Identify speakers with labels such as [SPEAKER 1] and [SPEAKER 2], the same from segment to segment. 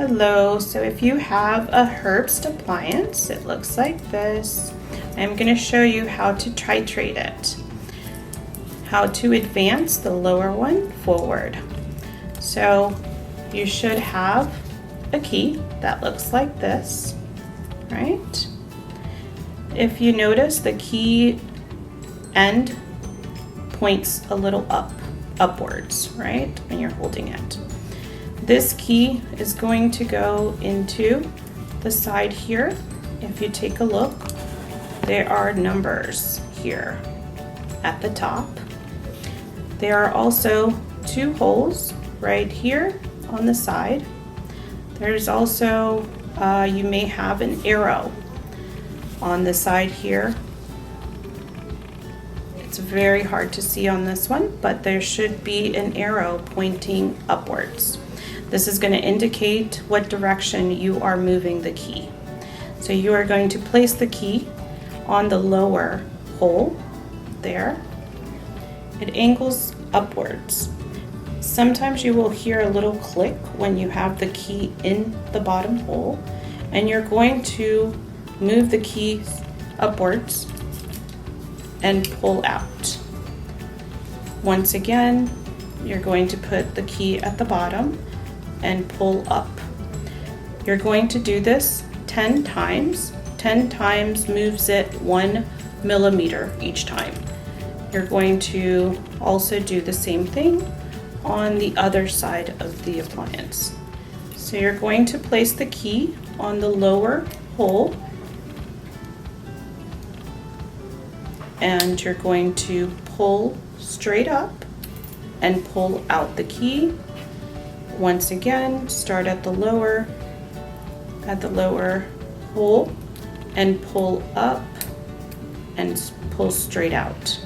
[SPEAKER 1] Hello, so if you have a Herbst appliance, it looks like this. I'm going to show you how to titrate it, how to advance the lower one forward. So you should have a key that looks like this, right? If you notice, the key end points a little upwards, right, when you're holding it. This key is going to go into the side here. If you take a look, there are numbers here at the top. There are also two holes right here on the side. There's also, you may have an arrow on the side here. It's very hard to see on this one, but there should be an arrow pointing upwards. This is going to indicate what direction you are moving the key. So you are going to place the key on the lower hole there. It angles upwards. Sometimes you will hear a little click when you have the key in the bottom hole, and you're going to move the key upwards and pull out. Once again, you're going to put the key at the bottom and pull up. You're going to do this 10 times. 10 times moves it 1 millimeter each time. You're going to also do the same thing on the other side of the appliance. So you're going to place the key on the lower hole, and you're going to pull straight up and pull out the key. Once again, start at the lower hole and pull up and pull straight out.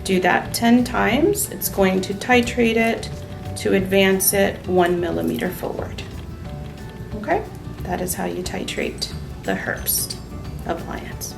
[SPEAKER 1] Do that 10 times. It's going to titrate it to advance it 1 millimeter forward. Okay, that is how you titrate the Herbst appliance.